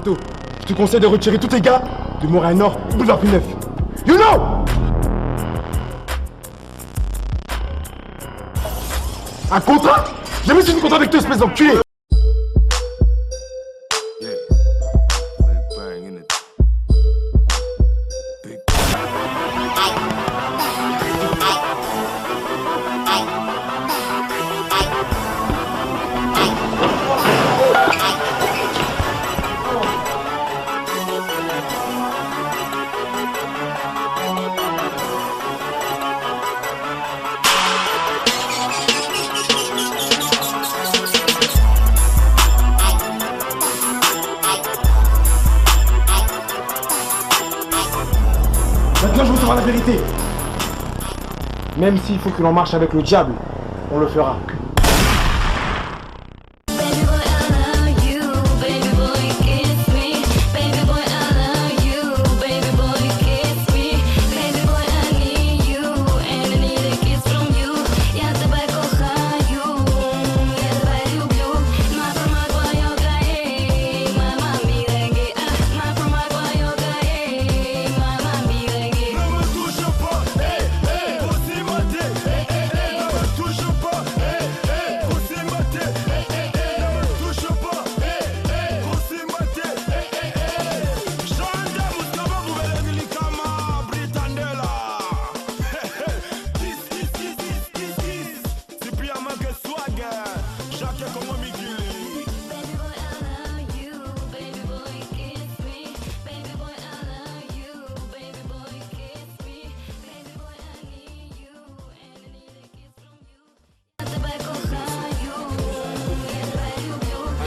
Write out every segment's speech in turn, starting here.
Ghetto, je te conseille de retirer tous tes gars de Montréal Nord, boulevard P9. You know! Un contrat? Jamais signé un contrat avec toi, espèce d'enculé! Maintenant, je veux savoir la vérité. Même s'il faut que l'on marche avec le diable, on le fera.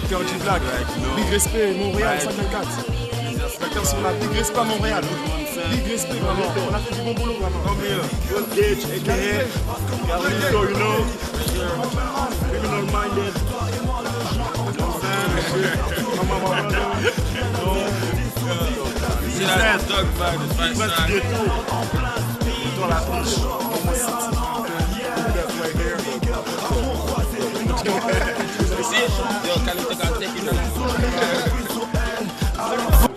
Petit blague, big respect Montréal 54. L'acteur sur la big respect à Montréal. Big respect vraiment. On a fait du bon boulot vraiment. Come here, good bitch, aka Carlito, you know. Criminal minded. C'est la dog bag, c'est pas ça. Dans la bouche.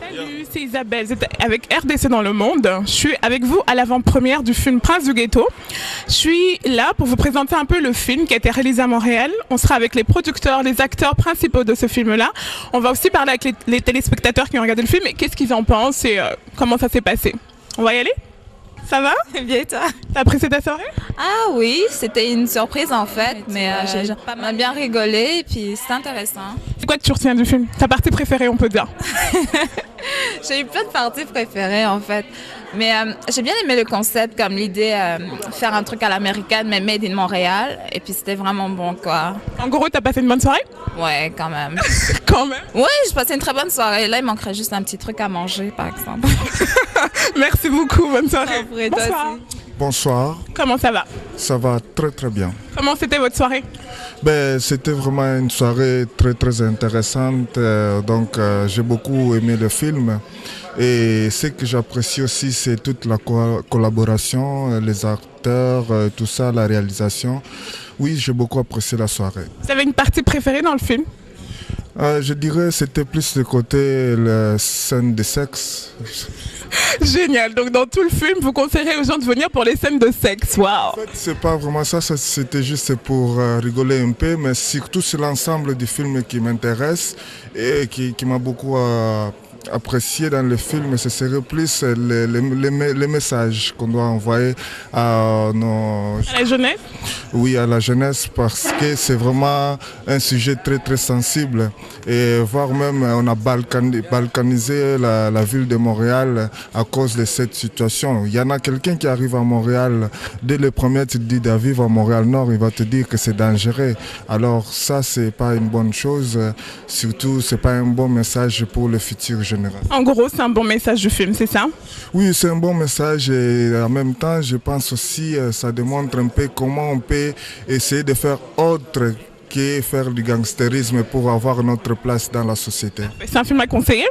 Salut, c'est Isabelle, vous êtes avec RDC dans le monde. Je suis avec vous à l'avant-première du film Prince du Ghetto. Je suis là pour vous présenter un peu le film qui a été réalisé à Montréal. On sera avec les producteurs, les acteurs principaux de ce film-là. On va aussi parler avec les téléspectateurs qui ont regardé le film et qu'est-ce qu'ils en pensent et comment ça s'est passé. On va y aller ? Ça va ? Bien et toi? T'as apprécié ta soirée? Ah oui, c'était une surprise en fait, mais on a bien rigolé et puis c'était intéressant. C'est quoi que tu retiens du film? Ta partie préférée, on peut dire? J'ai eu plein de parties préférées en fait, mais j'ai bien aimé le concept, comme l'idée faire un truc à l'américaine mais made in Montréal, et puis c'était vraiment bon quoi. En gros, t'as passé une bonne soirée? Ouais, quand même. Quand même? Oui, j'ai passé une très bonne soirée. Là, il manquerait juste un petit truc à manger par exemple. Merci beaucoup, bonne soirée. Bonsoir. Bonsoir, Comment ça va? ça va très très bien. Comment c'était votre soirée? C'était vraiment une soirée très intéressante, j'ai beaucoup aimé le film et ce que j'apprécie aussi c'est toute la collaboration, les acteurs, tout ça, la réalisation. Oui, j'ai beaucoup apprécié la soirée. Vous avez une partie préférée dans le film? Je dirais c'était plus le côté la scène de sexe. Génial, donc dans tout le film, vous conseillerez aux gens de venir pour les scènes de sexe. Waouh! En fait, c'est pas vraiment ça, c'était juste pour rigoler un peu, mais surtout c'est l'ensemble du film qui m'intéresse et qui m'a beaucoup apprécié dans le film. Ce serait plus les messages qu'on doit envoyer à nos... À la jeunesse? Oui, à la jeunesse, parce que c'est vraiment un sujet très sensible. Et voire même, on a balkanisé la ville de Montréal à cause de cette situation. Il y en a quelqu'un qui arrive à Montréal, dès le premier tu te dis de vivre à Montréal-Nord, il va te dire que c'est dangereux. Alors ça, c'est pas une bonne chose. Surtout, c'est pas un bon message pour le futur général. En gros, c'est un bon message du film, c'est ça? Oui, c'est un bon message et en même temps, je pense aussi ça démontre un peu comment on peut essayer de faire autre que faire du gangstérisme pour avoir notre place dans la société. C'est un film à conseiller?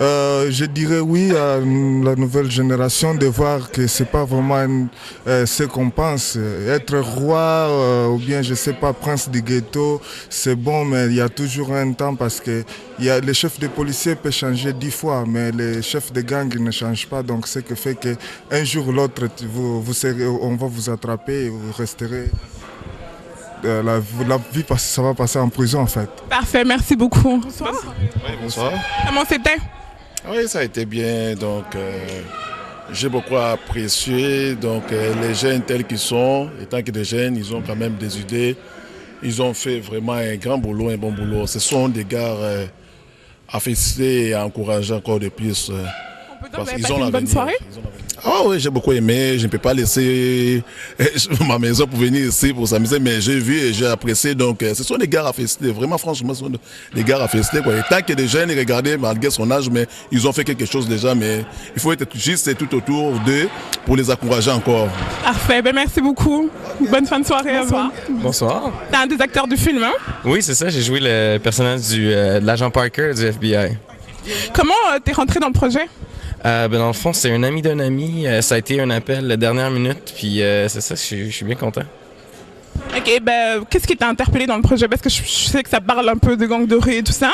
Je dirais oui à la nouvelle génération de voir que c'est pas vraiment ce qu'on pense. Être roi ou bien je sais pas prince du ghetto, c'est bon, mais il y a toujours un temps parce que les chefs de policiers peuvent changer 10 fois, mais les chefs de gang ne changent pas. Donc ce qui fait qu'un jour ou l'autre, on va vous attraper et vous resterez. La vie, ça va passer en prison en fait. Parfait, merci beaucoup. Bonsoir. Oui, bonsoir. Comment c'était? Oui, ça a été bien. Donc, j'ai beaucoup apprécié. Donc, les jeunes tels qu'ils sont, étant que des jeunes, ils ont quand même des idées. Ils ont fait vraiment un grand boulot, un bon boulot. Ce sont des gars à féliciter et à encourager encore de plus. On peut dire que vous avez passé une bonne soirée? Ah oui, j'ai beaucoup aimé. Je ne peux pas laisser ma maison pour venir ici pour s'amuser, mais j'ai vu et j'ai apprécié. Donc, ce sont des gars à féliciter. Vraiment, franchement, ce sont des gars à féliciter. Quoi. Et tant que des jeunes, regardez, malgré son âge, mais ils ont fait quelque chose déjà. Mais il faut être juste tout autour d'eux pour les encourager encore. Parfait, ben merci beaucoup. Bonne fin de soirée à vous. Bonsoir. T'es un des acteurs du film, hein? Oui, c'est ça. J'ai joué le personnage de l'agent Parker du FBI. Comment t'es rentré dans le projet? Dans le fond, c'est un ami d'un ami. Ça a été un appel la dernière minute. Puis c'est ça, je suis bien content. Ok, ben qu'est-ce qui t'a interpellé dans le projet? Parce que je sais que ça parle un peu de gang de rue et tout ça.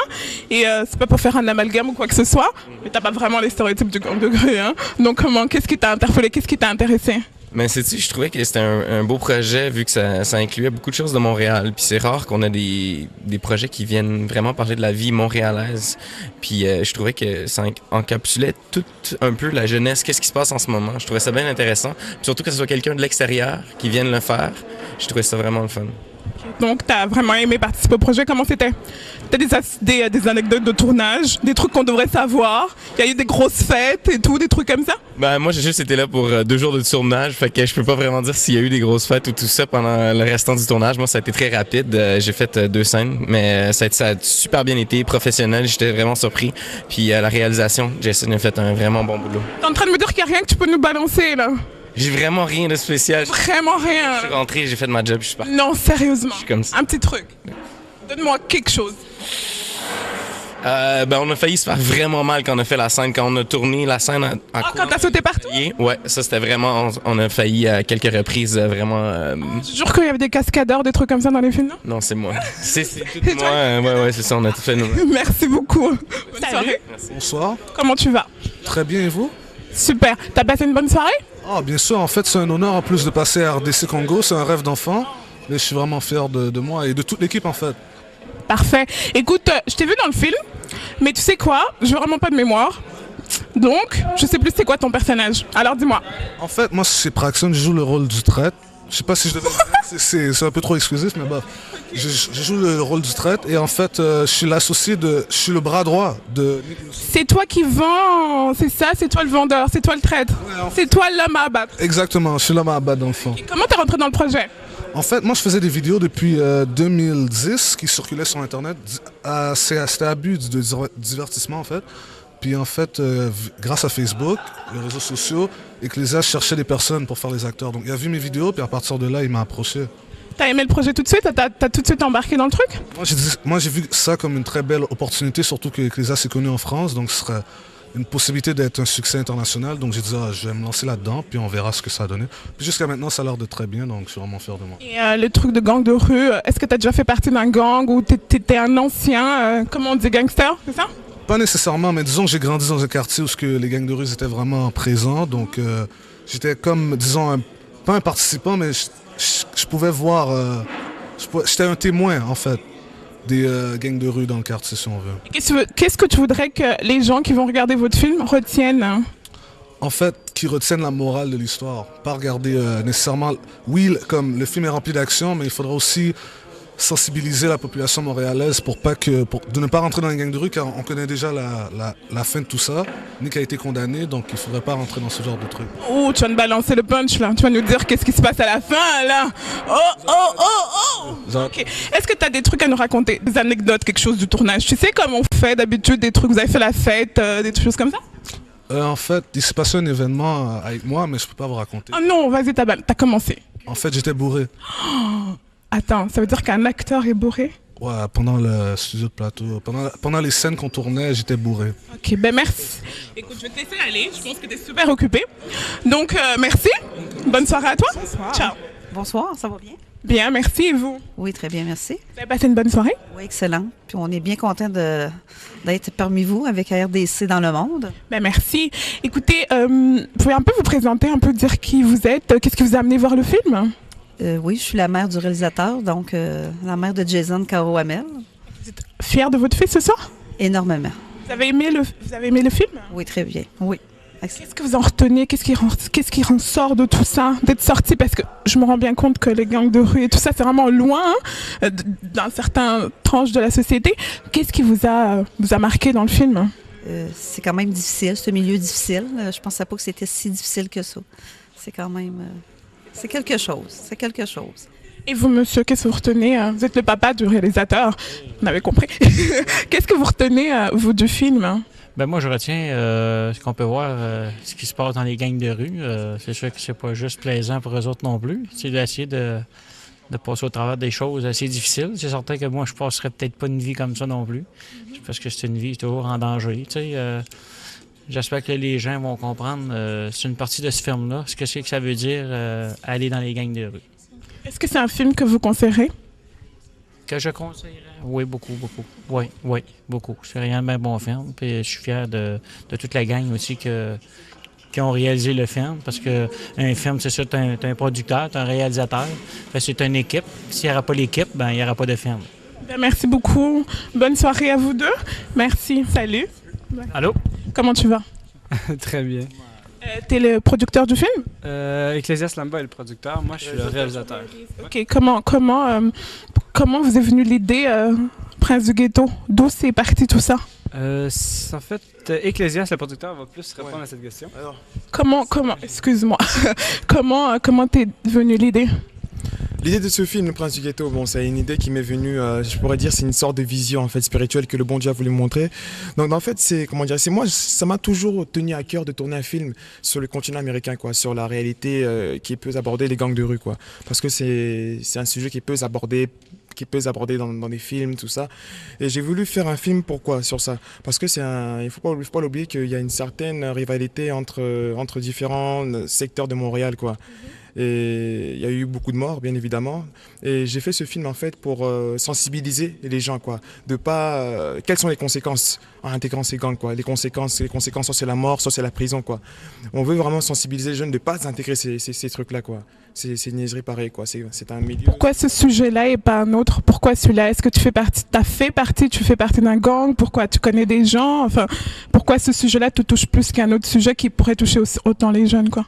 Et c'est pas pour faire un amalgame ou quoi que ce soit. Mais t'as pas vraiment les stéréotypes du gang de rue, hein? Donc qu'est-ce qui t'a interpellé? Qu'est-ce qui t'a intéressé? Mais sais-tu, je trouvais que c'était un beau projet vu que ça incluait beaucoup de choses de Montréal. Puis c'est rare qu'on ait des projets qui viennent vraiment parler de la vie montréalaise. Puis je trouvais que ça encapsulait tout un peu la jeunesse, qu'est-ce qui se passe en ce moment. Je trouvais ça bien intéressant. Puis surtout que ce soit quelqu'un de l'extérieur qui vienne le faire. Je trouvais ça vraiment le fun. Donc, tu as vraiment aimé participer au projet. Comment c'était? Tu as des anecdotes de tournage, des trucs qu'on devrait savoir. Il y a eu des grosses fêtes et tout, des trucs comme ça? Ben, moi, j'ai juste été là pour 2 jours de tournage. Fait que je peux pas vraiment dire s'il y a eu des grosses fêtes ou tout ça pendant le restant du tournage. Moi, ça a été très rapide. J'ai fait 2 scènes, mais ça a super bien été, professionnel. J'étais vraiment surpris. Puis la réalisation, Jason a fait un vraiment bon boulot. T'es en train de me dire qu'il n'y a rien que tu peux nous balancer, là? J'ai vraiment rien de spécial. Vraiment rien? Je suis rentré, j'ai fait ma job, je suis parti. Non, sérieusement. Je suis comme ça. Un petit truc. Donne-moi quelque chose. On a failli se faire vraiment mal quand on a fait la scène, quand on a tourné la scène quand t'as sauté partout? Ouais, ça c'était vraiment, on a failli à quelques reprises vraiment... Je jure qu'il y avait des cascadeurs, des trucs comme ça dans les films, non? Non, c'est moi. C'est tout moi, ouais, c'est ça, on a tout fait nous. Merci beaucoup. Bonne soirée. Merci. Bonsoir. Comment tu vas? Très bien, et vous? Super. T'as passé une bonne soirée? Ah, bien sûr, en fait, c'est un honneur en plus de passer à RDC Congo, c'est un rêve d'enfant. Mais je suis vraiment fier de moi et de toute l'équipe en fait. Parfait. Écoute, je t'ai vu dans le film, mais tu sais quoi? Je veux vraiment pas de mémoire. Donc, je sais plus c'est quoi ton personnage. Alors dis-moi. En fait, moi c'est Praxon, je joue le rôle du traître. Je sais pas si je devais le dire, c'est un peu trop exclusif, mais bah, je joue le rôle du traître et en fait, je suis l'associé je suis le bras droit de... C'est toi qui vends, c'est ça? C'est toi le vendeur, c'est toi le traître, c'est toi l'homme à abattre. Exactement, je suis l'homme à abattre dans le fond. Et comment t'es rentré dans le projet? En fait, moi je faisais des vidéos depuis 2010 qui circulaient sur Internet. C'était abus de divertissement en fait. Puis en fait, grâce à Facebook, les réseaux sociaux, Ecclesia cherchait des personnes pour faire les acteurs. Donc il a vu mes vidéos, puis à partir de là, il m'a approché. T'as aimé le projet tout de suite? T'as tout de suite embarqué dans le truc? Moi j'ai vu ça comme une très belle opportunité, surtout que Ecclesia s'est connu en France, donc ce serait une possibilité d'être un succès international. Donc j'ai dit, je vais me lancer là-dedans, puis on verra ce que ça a donné. Puis jusqu'à maintenant, ça a l'air de très bien, donc je suis vraiment fier de moi. Et le truc de gang de rue, est-ce que t'as déjà fait partie d'un gang ou t'étais un ancien, comment on dit, gangster, c'est ça? Pas nécessairement, mais disons que j'ai grandi dans un quartier où les gangs de rue étaient vraiment présents. Donc j'étais comme, disons, pas un participant, mais je pouvais voir... j'étais un témoin, en fait, des gangs de rue dans le quartier, si on veut. Qu'est-ce que tu voudrais que les gens qui vont regarder votre film retiennent, hein? En fait, qu'ils retiennent la morale de l'histoire. Pas regarder nécessairement... Oui, comme le film est rempli d'action, mais il faudra aussi... sensibiliser la population montréalaise de ne pas rentrer dans les gangs de rue, car on connaît déjà la fin de tout ça. Nick a été condamné, donc il ne faudrait pas rentrer dans ce genre de truc. Oh, tu vas nous balancer le punch là, tu vas nous dire qu'est-ce qui se passe à la fin là. Oh. Okay. Est-ce que tu as des trucs à nous raconter, des anecdotes, quelque chose du tournage? Tu sais comme on fait d'habitude des trucs, vous avez fait la fête, des choses comme ça? En fait, il s'est passé un événement avec moi, mais je ne peux pas vous raconter. Oh non, vas-y, t'as commencé. En fait, j'étais bourré. Attends, ça veut dire qu'un acteur est bourré? Ouais, pendant le studio de plateau, pendant les scènes qu'on tournait, j'étais bourré. Ok, ben merci. Écoute, je vais te laisser aller. Je pense que tu es super occupé. Donc, merci. Bonne soirée à toi. Bonsoir. Ciao. Bonsoir, ça va bien? Bien, merci. Et vous? Oui, très bien, merci. Vous avez passé une bonne soirée? Oui, excellent. Puis on est bien content d'être parmi vous avec RDC dans le monde. Ben merci. Écoutez, vous pouvez un peu vous présenter, un peu dire qui vous êtes, qu'est-ce qui vous a amené voir le film? Oui, je suis la mère du réalisateur, donc la mère de Jason Caro Hamel. Vous êtes fière de votre fils ce soir? Énormément. Vous avez aimé le film? Oui, très bien. Oui. Qu'est-ce que vous en retenez? Qu'est-ce qui ressort de tout ça, d'être sorti? Parce que je me rends bien compte que les gangs de rue et tout ça, c'est vraiment loin dans certaines tranches de la société. Qu'est-ce qui vous a marqué dans le film? C'est quand même difficile, c'est un milieu difficile. Je pensais pas que c'était si difficile que ça. C'est quand même... c'est quelque chose, c'est quelque chose. Et vous, monsieur, qu'est-ce que vous retenez? Vous êtes le papa du réalisateur, on avait compris. Qu'est-ce que vous retenez, vous, du film? Ben moi, je retiens ce qu'on peut voir, ce qui se passe dans les gangs de rue. C'est sûr que c'est pas juste plaisant pour eux autres non plus. C'est d'essayer de passer au travers des choses assez difficiles. C'est certain que moi, je passerais peut-être pas une vie comme ça non plus, parce que c'est une vie toujours en danger. J'espère que les gens vont comprendre. C'est une partie de ce film-là. Ce que c'est que ça veut dire aller dans les gangs de rue. Est-ce que c'est un film que vous conseillerez? Que je conseillerais? Oui, beaucoup. Oui, beaucoup. C'est réellement un bon film. Puis je suis fier de toute la gang aussi qui ont réalisé le film. Parce que un film, c'est ça, t'as un producteur, t'as un réalisateur. C'est une équipe. S'il n'y aura pas l'équipe, ben il n'y aura pas de film. Ben, merci beaucoup. Bonne soirée à vous deux. Merci. Salut. Allô? Comment tu vas? Très bien. T'es le producteur du film? Ecclésias Lamba est le producteur, moi je suis le réalisateur. Ok, comment vous est venue l'idée Prince du Ghetto? D'où c'est parti tout ça? En fait, Ecclésias, le producteur, va plus répondre à cette question. Excuse-moi, comment t'es venue l'idée? L'idée de ce film, Le Prince du Ghetto, bon, c'est une idée qui m'est venue, je pourrais dire, c'est une sorte de vision en fait spirituelle que le bon Dieu a voulu me montrer. Donc en fait, c'est moi, ça m'a toujours tenu à cœur de tourner un film sur le continent américain, quoi, sur la réalité qui peut aborder les gangs de rue, quoi, parce que c'est un sujet qui peut aborder dans des films, tout ça. Et j'ai voulu faire un film, pourquoi, sur ça? Parce que il faut pas l'oublier qu'il y a une certaine rivalité entre différents secteurs de Montréal, quoi. Et il y a eu beaucoup de morts, bien évidemment. Et j'ai fait ce film, en fait, pour sensibiliser les gens, quoi. Quelles sont les conséquences en intégrant ces gangs, quoi. Les conséquences, soit c'est la mort, soit c'est la prison, quoi. On veut vraiment sensibiliser les jeunes de ne pas intégrer ces trucs-là, quoi. C'est une niaiserie pareille, quoi. C'est un milieu... Pourquoi ce sujet-là et pas un autre? Pourquoi celui-là? Est-ce que tu fais partie d'un gang? Pourquoi tu connais des gens? Enfin, pourquoi ce sujet-là te touche plus qu'un autre sujet qui pourrait toucher autant les jeunes, quoi?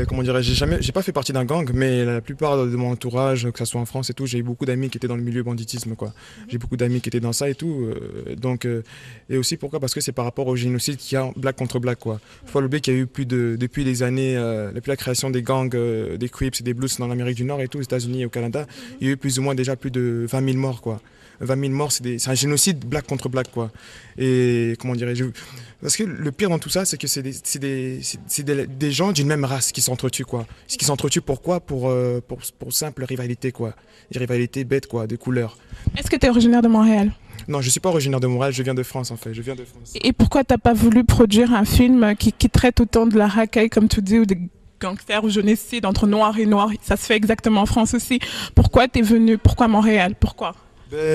Comment dirais-je, j'ai pas fait partie d'un gang, mais la plupart de mon entourage, que ce soit en France et tout, j'ai eu beaucoup d'amis qui étaient dans le milieu banditisme, quoi. J'ai beaucoup d'amis qui étaient dans ça et tout. Et aussi pourquoi? Parce que c'est par rapport au génocide qu'il y a Black contre Black, quoi. Faut pas oublier qu'il y a eu depuis les années, depuis la création des gangs, des Crips et des Bloods dans l'Amérique du Nord et tout, aux États-Unis et au Canada, il y a eu plus ou moins déjà plus de 20 000 morts, quoi. 20 000 morts, c'est un génocide Black contre Black, quoi. Et comment dirais-je? Parce que le pire dans tout ça, c'est que c'est des gens d'une même race qui s'entretuent, quoi. Qui s'entretuent pourquoi? Pour simple rivalité, quoi. Des rivalités bêtes, quoi, de couleurs. Est-ce que tu es originaire de Montréal? Non, je suis pas originaire de Montréal, je viens de France, en fait. Je viens de France. Et pourquoi t'as pas voulu produire un film qui traite autant de la racaille, comme tu dis, ou des gangsters ou génocide entre noirs et noirs? Ça se fait exactement en France aussi. Pourquoi t'es venu? Pourquoi Montréal? Pourquoi?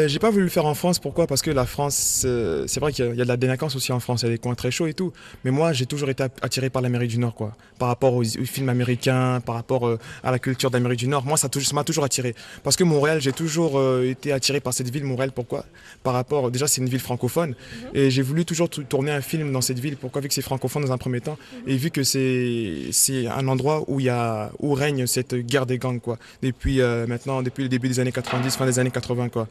J'ai pas voulu le faire en France, pourquoi? Parce que la France, c'est vrai qu'il y a de la délinquance aussi en France, il y a des coins très chauds et tout, mais moi j'ai toujours été attiré par l'Amérique du Nord, quoi. Par rapport aux films américains, par rapport à la culture d'Amérique du Nord, moi ça m'a toujours attiré. Parce que Montréal, j'ai toujours été attiré par cette ville, Montréal, pourquoi? Par rapport, déjà c'est une ville francophone, et j'ai voulu toujours tourner un film dans cette ville, pourquoi? Vu que c'est francophone dans un premier temps, et vu que c'est un endroit où règne cette guerre des gangs, quoi. Depuis le début des années 90, fin des années 80, quoi.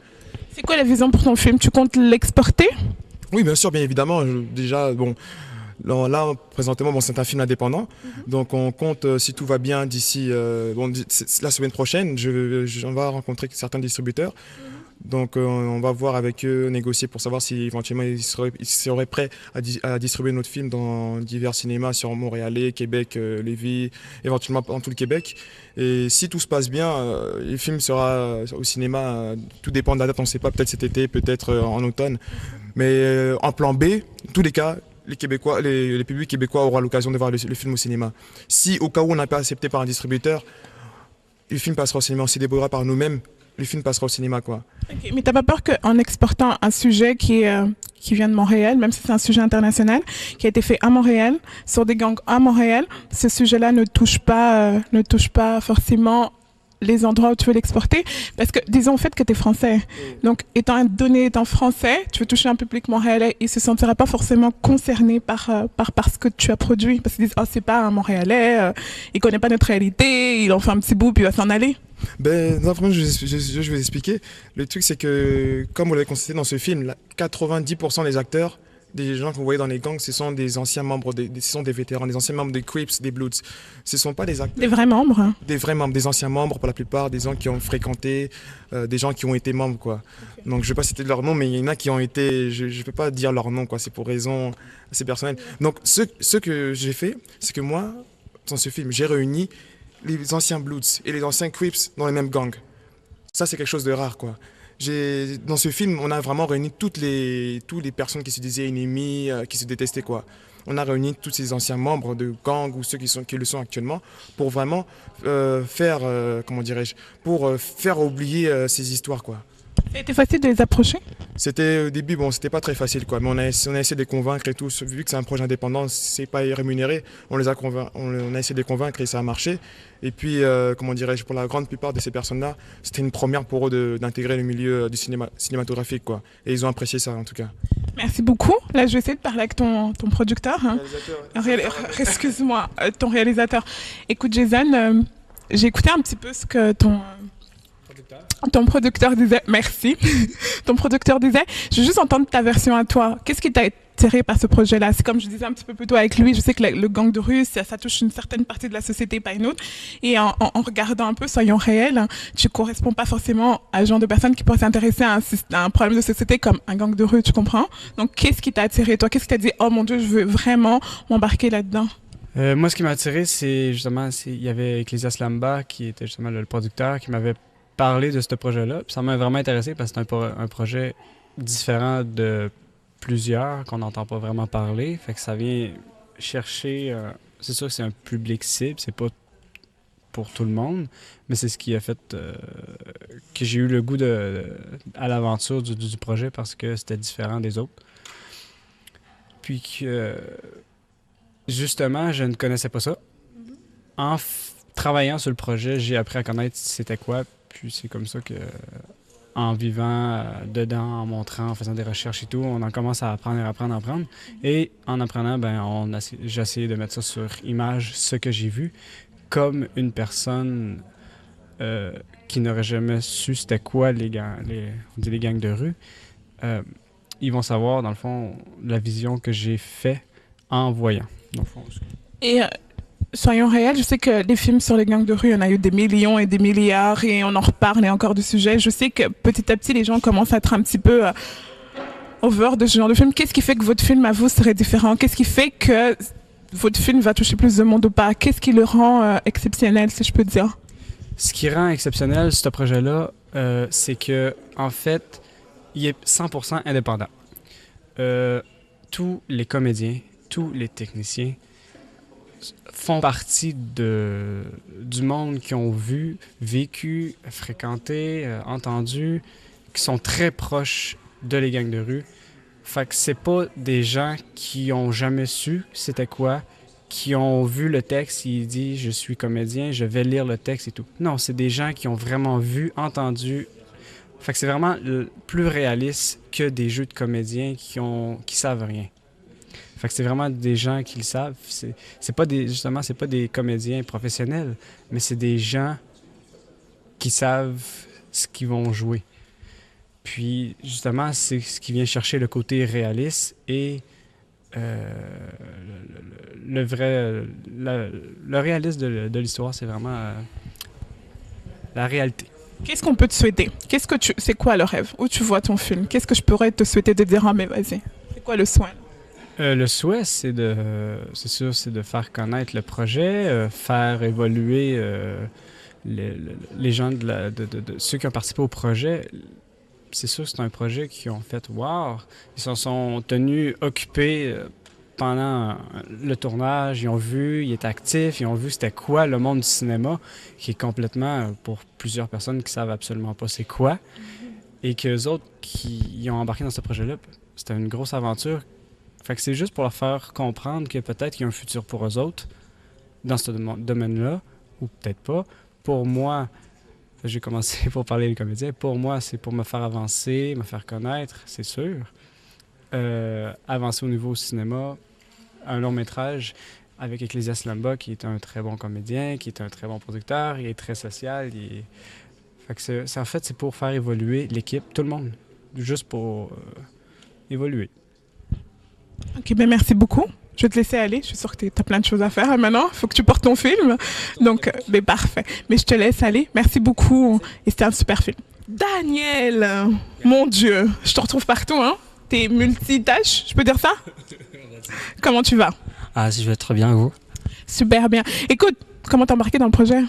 C'est quoi la vision pour ton film? Tu comptes l'exporter? Oui, bien sûr, bien évidemment. Déjà, bon, là présentement, bon, c'est un film indépendant. Donc, on compte, si tout va bien, d'ici la semaine prochaine, on va rencontrer certains distributeurs. Donc on va voir avec eux, négocier pour savoir si éventuellement ils seraient prêts à distribuer notre film dans divers cinémas sur Montréal, Québec, Lévis, éventuellement dans tout le Québec. Et si tout se passe bien, le film sera au cinéma, tout dépend de la date, on ne sait pas, peut-être cet été, peut-être en automne. Mais en plan B, en tous les cas, les publics québécois auront l'occasion de voir le film au cinéma. Si au cas où on n'a pas accepté par un distributeur, le film passera au cinéma, on s'y débrouillera par nous-mêmes, le film passera au cinéma, quoi. Okay, mais t'as pas peur qu'en exportant un sujet qui vient de Montréal, même si c'est un sujet international, qui a été fait à Montréal, sur des gangs à Montréal, ce sujet-là ne touche pas forcément les endroits où tu veux l'exporter, parce que disons au fait que tu es français, donc étant français, tu veux toucher un public montréalais, il se sentira pas forcément concerné par ce que tu as produit, parce qu'ils disent oh c'est pas un Montréalais, il connaît pas notre réalité, il en fait un petit bout puis il va s'en aller. Ben non, vraiment, je vais vous expliquer. Le truc c'est que comme vous l'avez constaté dans ce film, là, 90% des acteurs, des gens que vous voyez dans les gangs, ce sont des anciens membres, ce sont des vétérans, des anciens membres des Crips, des Bloods. Ce ne sont pas des acteurs. Des vrais membres. Des vrais membres, des anciens membres pour la plupart, des gens qui ont fréquenté, des gens qui ont été membres, quoi. Donc je ne vais pas citer leur nom, mais il y en a qui ont été, je ne peux pas dire leur nom, quoi. C'est pour raison assez personnelle. Donc ce que j'ai fait, c'est que moi, dans ce film, j'ai réuni les anciens Bloods et les anciens Crips dans les mêmes gangs. Ça, c'est quelque chose de rare, quoi. Dans ce film, on a vraiment réuni toutes les personnes qui se disaient ennemis, qui se détestaient, quoi. On a réuni tous ces anciens membres de gangs ou ceux qui le sont actuellement pour vraiment faire oublier ces histoires, quoi. C'était facile de les approcher? C'était au début, bon, c'était pas très facile, quoi. Mais on a essayé de les convaincre et tout. Vu que c'est un projet indépendant, c'est pas rémunéré. On a essayé de les convaincre et ça a marché. Et puis, pour la grande plupart de ces personnes-là, c'était une première pour eux d'intégrer le milieu du cinématographique, quoi. Et ils ont apprécié ça, en tout cas. Merci beaucoup. Là, je vais essayer de parler avec ton producteur. Hein. Excuse-moi, ton réalisateur. Écoute, Jason, j'ai écouté un petit peu ce que ton producteur disait. Merci. Ton producteur disait. Je veux juste entendre ta version à toi. Qu'est-ce qui t'a attiré par ce projet-là? C'est comme je disais un petit peu plus tôt avec lui. Je sais que le gang de rue, ça touche une certaine partie de la société, pas une autre. Et en regardant un peu, soyons réels, tu corresponds pas forcément à ce genre de personnes qui pourraient s'intéresser à un problème de société comme un gang de rue, tu comprends? Donc, qu'est-ce qui t'a attiré, toi? Qu'est-ce qui t'a dit, oh mon Dieu, je veux vraiment m'embarquer là-dedans? Moi, ce qui m'a attiré, c'est justement, il y avait Ecclesias Lamba, qui était justement le producteur, qui m'avait parlé de ce projet-là. Puis ça m'a vraiment intéressé parce que c'est un projet différent de plusieurs qu'on n'entend pas vraiment parler. Fait que ça vient chercher... c'est sûr que c'est un public cible, c'est pas pour tout le monde, mais c'est ce qui a fait que j'ai eu le goût à l'aventure du projet parce que c'était différent des autres. Puis que... justement, je ne connaissais pas ça. En travaillant sur le projet, j'ai appris à connaître c'était quoi. Puis c'est comme ça que, en vivant dedans, en montrant, en faisant des recherches et tout, on en commence à apprendre. Et en apprenant, j'ai essayé de mettre ça sur image, ce que j'ai vu, comme une personne qui n'aurait jamais su c'était quoi les gangs de rue. Ils vont savoir, dans le fond, la vision que j'ai fait en voyant. Dans le fond, et soyons réels, je sais que les films sur les gangs de rue, il y en a eu des millions et des milliards et on en reparle et encore du sujet. Je sais que petit à petit, les gens commencent à être un petit peu over de ce genre de film. Qu'est-ce qui fait que votre film à vous serait différent? Qu'est-ce qui fait que votre film va toucher plus de monde ou pas? Qu'est-ce qui le rend exceptionnel, si je peux dire? Ce qui rend exceptionnel ce projet-là, c'est que en fait, il est 100% indépendant. Tous les comédiens, tous les techniciens font partie du monde qui ont vu, vécu, fréquenté, entendu, qui sont très proches de les gangs de rue. Fait que c'est pas des gens qui ont jamais su c'était quoi, qui ont vu le texte, ils disent « je suis comédien, je vais lire le texte et tout ». Non, c'est des gens qui ont vraiment vu, entendu. Fait que c'est vraiment plus réaliste que des jeux de comédiens qui savent rien. Fait que c'est vraiment des gens qui le savent. C'est pas des comédiens professionnels, mais c'est des gens qui savent ce qu'ils vont jouer. Puis, justement, c'est ce qui vient chercher le côté réaliste et le réalisme de l'histoire, c'est vraiment la réalité. Qu'est-ce qu'on peut te souhaiter? C'est quoi le rêve? Où tu vois ton film? Qu'est-ce que je pourrais te souhaiter de dire, ah mais vas-y. C'est quoi le souhait? Le souhait, c'est de faire connaître le projet, faire évoluer les gens, ceux qui ont participé au projet. C'est sûr que c'est un projet qui ont fait « wow ». Ils se sont tenus occupés pendant le tournage. Ils ont vu, ils étaient actifs, ils ont vu c'était quoi le monde du cinéma, qui est complètement, pour plusieurs personnes qui savent absolument pas c'est quoi. Et qu'eux autres qui ont embarqué dans ce projet-là, c'était une grosse aventure. Fait que c'est juste pour leur faire comprendre que peut-être qu'il y a un futur pour eux autres dans ce domaine-là, ou peut-être pas. Pour moi, j'ai commencé pour parler des comédiens. Pour moi, c'est pour me faire avancer, me faire connaître, c'est sûr. Avancer au niveau cinéma, un long métrage avec Ecclesias Lamba, qui est un très bon comédien, qui est un très bon producteur, il est très social. Fait que en fait, c'est pour faire évoluer l'équipe, tout le monde, juste pour évoluer. Ok, ben merci beaucoup. Je vais te laisser aller. Je suis sûre que tu as plein de choses à faire maintenant. Il faut que tu portes ton film. Donc, ben parfait. Mais je te laisse aller. Merci beaucoup. Et c'était un super film. Daniel, mon Dieu, je te retrouve partout, hein? T'es multitâche, je peux dire ça? Comment tu vas? Ah, je vais très bien, vous? Super bien. Écoute, comment t'es embarqué dans le projet?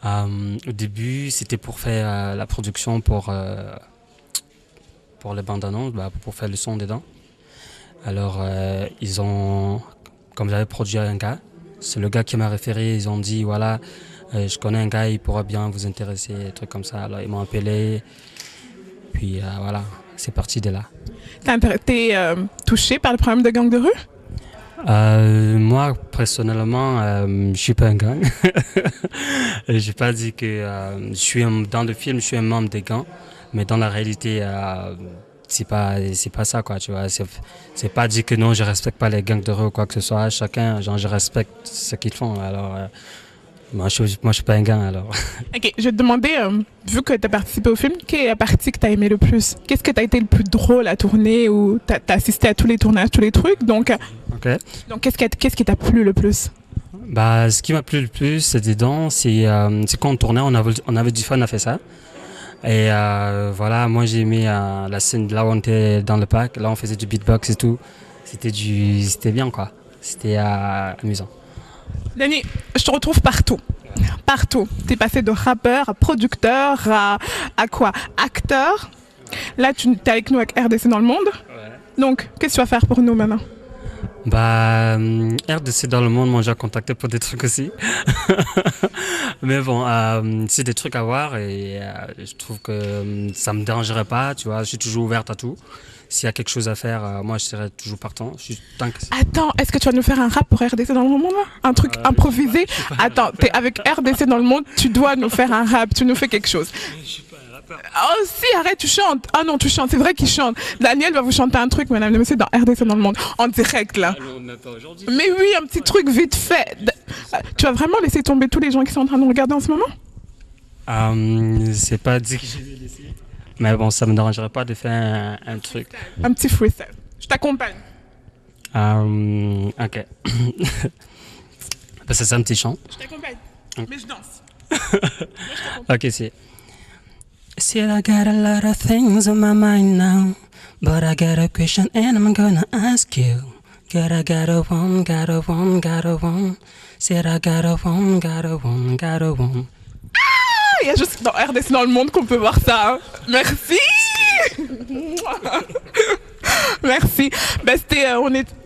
Au début, c'était pour faire la production pour les bandes annonces, pour faire le son dedans. Alors, ils ont, comme j'avais produit un gars, c'est le gars qui m'a référé, ils ont dit, voilà, je connais un gars, il pourra bien vous intéresser, des trucs comme ça. Alors, ils m'ont appelé, puis voilà, c'est parti de là. T'es touché par le problème de gang de rue? Moi, personnellement, je suis pas un gang. J'ai pas dit que dans le film, je suis un membre des gangs, mais dans la réalité, c'est pas ça, quoi, tu vois. C'est pas dit que non, je respecte pas les gangs de rue ou quoi que ce soit. Chacun, genre, je respecte ce qu'ils font. Alors, moi, je suis pas un gang, alors. Ok, je vais te demander, vu que tu as participé au film, quelle est la partie que tu as aimé le plus? Qu'est-ce que tu as été le plus drôle à tourner ou tu as assisté à tous les tournages, tous les trucs? Donc, qu'est-ce qui t'a plu le plus? Ce qui m'a plu le plus, c'est dedans, c'est quand on tournait, on avait du fun à faire ça. Et voilà, moi j'ai aimé la scène là où on était dans le parc, là on faisait du beatbox et tout. C'était bien, quoi. C'était amusant. Danny, je te retrouve partout. Partout. T'es passé de rappeur à producteur à quoi? Acteur. Là, tu es avec nous avec RDC dans le monde. Ouais. Donc, qu'est-ce que tu vas faire pour nous maintenant? RDC dans le monde m'ont déjà contacté pour des trucs aussi. Mais bon, c'est des trucs à voir et je trouve que ça me dérangerait pas, tu vois, je suis toujours ouverte à tout. S'il y a quelque chose à faire, moi je serai toujours partant. Attends, est-ce que tu vas nous faire un rap pour RDC dans le monde là? Un truc improvisé? Attends, t'es avec RDC dans le monde, tu dois nous faire un rap, tu nous fais quelque chose. Oh si, arrête, tu chantes. Ah non, tu chantes, c'est vrai qu'il chante. Daniel va vous chanter un truc, mesdames et messieurs, dans RDC dans le monde, en direct là. Mais oui, un petit truc vite fait. Tu vas vraiment laisser tomber tous les gens qui sont en train de nous regarder en ce moment? C'est pas dit que je vais laisser. Mais bon, ça me dérangerait pas de faire un truc. Un petit freestyle. Je t'accompagne. Ok. C'est un petit chant. Je t'accompagne. Mais je danse. Ok, c'est... See, I got a lot of things on my mind now, but I got a question and I'm gonna ask you. Gotta one. Said I got a one. Il y a juste dans RDC dans le monde qu'on peut voir ça. Hein. Merci. Merci.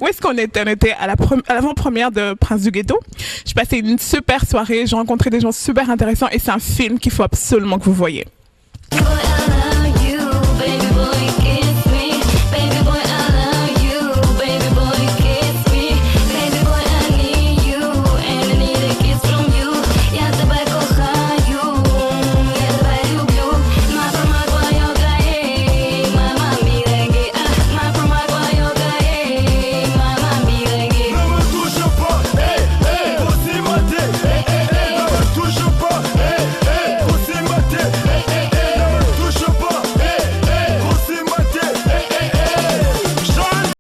Où est-ce qu'on était? On était à l'avant-première de Prince du Ghetto. J'ai passé une super soirée, j'ai rencontré des gens super intéressants et c'est un film qu'il faut absolument que vous voyez.